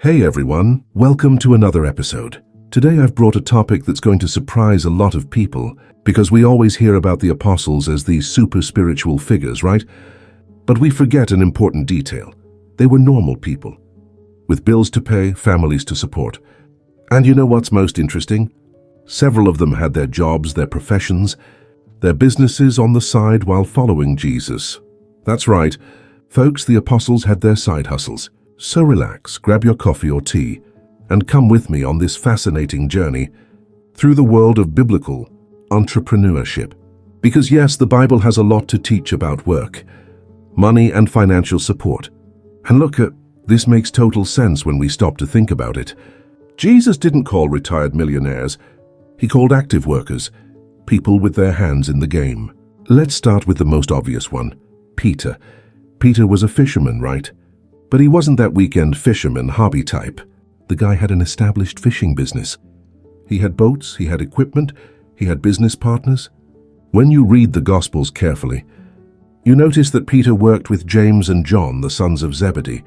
Hey everyone, welcome to another episode. Today I've brought a topic that's going to surprise a lot of people because we always hear about the apostles as these super spiritual figures, right? But we forget an important detail. They were normal people, with bills to pay, families to support. And you know what's most interesting? Several of them had their jobs, their professions, their businesses on the side while following Jesus. That's right, folks, the apostles had their side hustles. So relax, grab your coffee or tea, and come with me on this fascinating journey through the world of biblical entrepreneurship. Because yes, the Bible has a lot to teach about work, money and financial support. And look, this makes total sense when we stop to think about it. Jesus didn't call retired millionaires. He called active workers, people with their hands in the game. Let's start with the most obvious one, Peter. Peter was a fisherman, right? But he wasn't that weekend fisherman hobby type. The guy had an established fishing business. He had boats, he had equipment, he had business partners. When you read the Gospels carefully, you notice that Peter worked with James and John, the sons of Zebedee.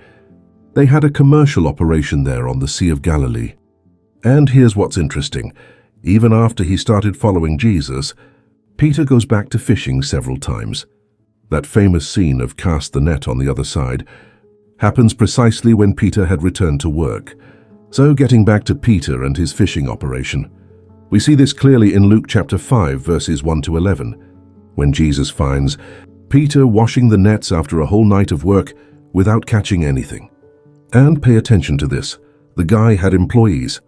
They had a commercial operation there on the Sea of Galilee. And here's what's interesting. Even after he started following Jesus, Peter goes back to fishing several times. That famous scene of cast the net on the other side happens precisely when Peter had returned to work. So getting back to Peter and his fishing operation, we see this clearly in Luke chapter 5, verses 1 to 11, when Jesus finds Peter washing the nets after a whole night of work without catching anything. And pay attention to this, the guy had employees.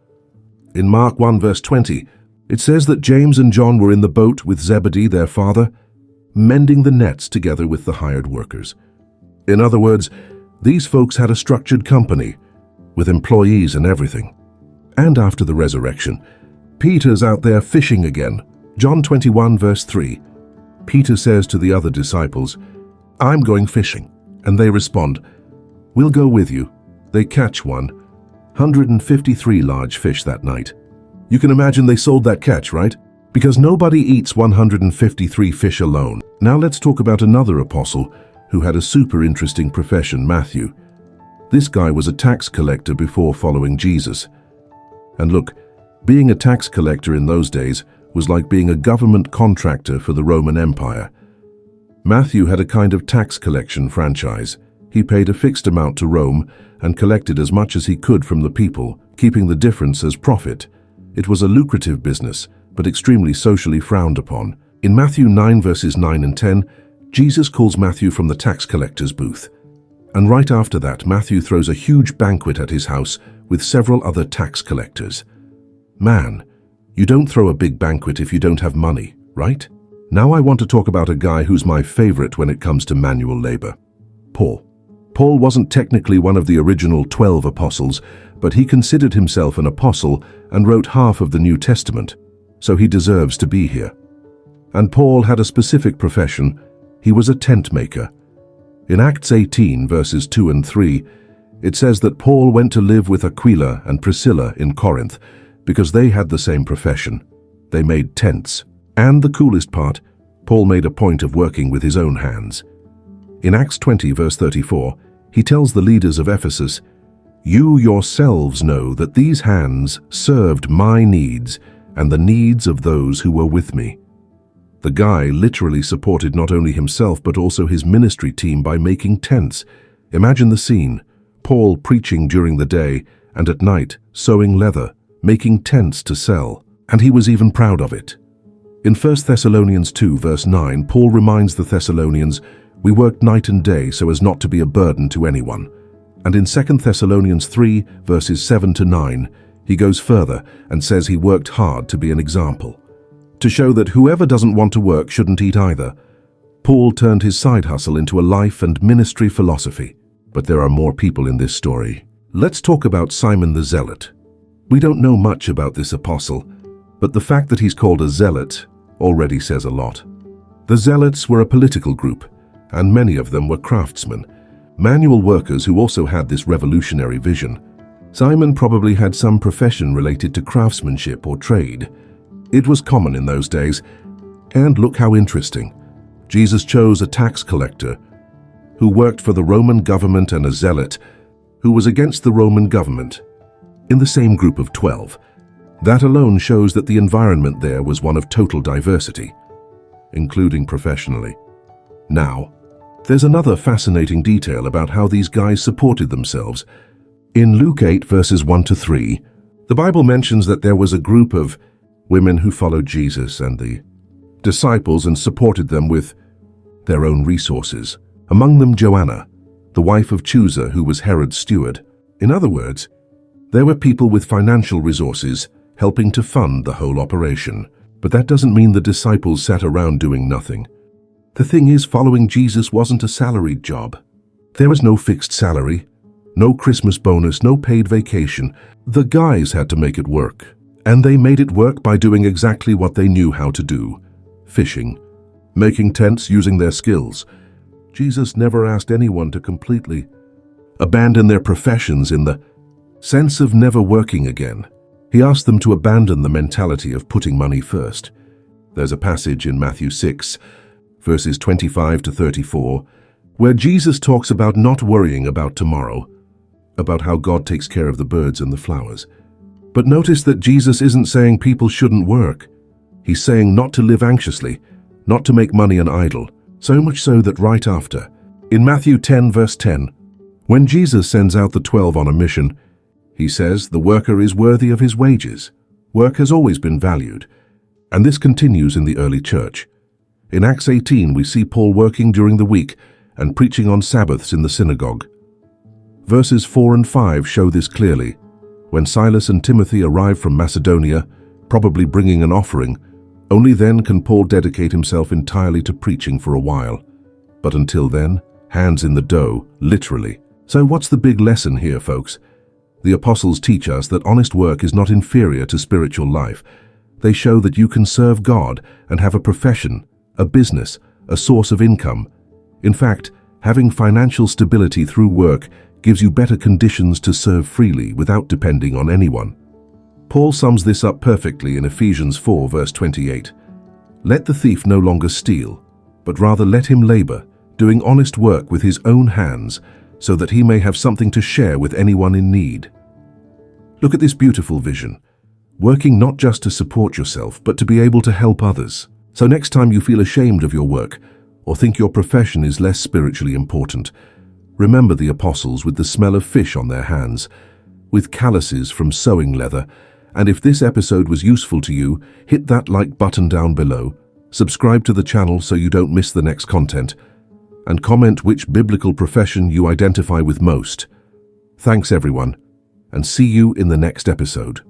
In Mark 1 verse 20, it says that James and John were in the boat with Zebedee, their father, mending the nets together with the hired workers. In other words, these folks had a structured company, with employees and everything. And after the resurrection, Peter's out there fishing again. John 21 verse 3. Peter says to the other disciples, "I'm going fishing." And they respond, "We'll go with you." They catch 153 large fish that night. You can imagine they sold that catch, right? Because nobody eats 153 fish alone. Now let's talk about another apostle who had a super interesting profession, Matthew. This guy was a tax collector before following Jesus. And look, being a tax collector in those days was like being a government contractor for the Roman Empire. Matthew had a kind of tax collection franchise. He paid a fixed amount to Rome and collected as much as he could from the people, keeping the difference as profit. It was a lucrative business, but extremely socially frowned upon. In Matthew 9 verses 9 and 10, Jesus calls Matthew from the tax collector's booth. And right after that, Matthew throws a huge banquet at his house with several other tax collectors. Man, you don't throw a big banquet if you don't have money, right? Now I want to talk about a guy who's my favorite when it comes to manual labor. Paul. Paul wasn't technically one of the original 12 apostles, but he considered himself an apostle and wrote half of the New Testament, so he deserves to be here. And Paul had a specific profession. He was a tent maker. In Acts 18, verses 2 and 3, it says that Paul went to live with Aquila and Priscilla in Corinth because they had the same profession. They made tents. And the coolest part, Paul made a point of working with his own hands. In Acts 20, verse 34, he tells the leaders of Ephesus, "You yourselves know that these hands served my needs and the needs of those who were with me." The guy literally supported not only himself but also his ministry team by making tents. Imagine the scene, Paul preaching during the day and at night sewing leather, making tents to sell, and he was even proud of it. In 1 Thessalonians 2 verse 9, Paul reminds the Thessalonians, "We worked night and day so as not to be a burden to anyone." And in 2 Thessalonians 3 verses 7 to 9, he goes further and says he worked hard to be an example, to show that whoever doesn't want to work shouldn't eat either. Paul turned his side hustle into a life and ministry philosophy. But there are more people in this story. Let's talk about Simon the Zealot. We don't know much about this apostle, but the fact that he's called a zealot already says a lot. The Zealots were a political group, and many of them were craftsmen, manual workers who also had this revolutionary vision. Simon probably had some profession related to craftsmanship or trade. It was common in those days. And look how interesting. Jesus chose a tax collector who worked for the Roman government and a zealot who was against the Roman government, in the same group of 12. That alone shows that the environment there was one of total diversity, including professionally. Now, there's another fascinating detail about how these guys supported themselves. In Luke 8 verses 1 to 3, the Bible mentions that there was a group of women who followed Jesus and the disciples and supported them with their own resources. Among them Joanna, the wife of Chuza, who was Herod's steward. In other words, there were people with financial resources helping to fund the whole operation. But that doesn't mean the disciples sat around doing nothing. The thing is, following Jesus wasn't a salaried job. There was no fixed salary, no Christmas bonus, no paid vacation. The guys had to make it work. And they made it work by doing exactly what they knew how to do: fishing, making tents using their skills. Jesus never asked anyone to completely abandon their professions in the sense of never working again. He asked them to abandon the mentality of putting money first. There's a passage in Matthew 6, verses 25 to 34, where Jesus talks about not worrying about tomorrow, about how God takes care of the birds and the flowers. But notice that Jesus isn't saying people shouldn't work. He's saying not to live anxiously, not to make money an idol, so much so that right after, in Matthew 10 verse 10, when Jesus sends out the 12 on a mission, he says the worker is worthy of his wages. Work has always been valued, and this continues in the early church. In Acts 18, we see Paul working during the week and preaching on Sabbaths in the synagogue. Verses 4 and 5 show this clearly. When Silas and Timothy arrive from Macedonia, probably bringing an offering, only then can Paul dedicate himself entirely to preaching for a while. But until then, hands in the dough, literally. So what's the big lesson here, folks? The apostles teach us that honest work is not inferior to spiritual life. They show that you can serve God and have a profession, a business, a source of income. In fact, having financial stability through work gives you better conditions to serve freely without depending on anyone. Paul sums this up perfectly in Ephesians 4 verse 28. Let the thief no longer steal, but rather let him labor, doing honest work with his own hands, so that he may have something to share with anyone in need. Look at this beautiful vision. Working not just to support yourself, but to be able to help others. So next time you feel ashamed of your work, or think your profession is less spiritually important, remember the apostles with the smell of fish on their hands, with calluses from sewing leather. And if this episode was useful to you, hit that like button down below, subscribe to the channel so you don't miss the next content, and comment which biblical profession you identify with most. Thanks everyone, and see you in the next episode.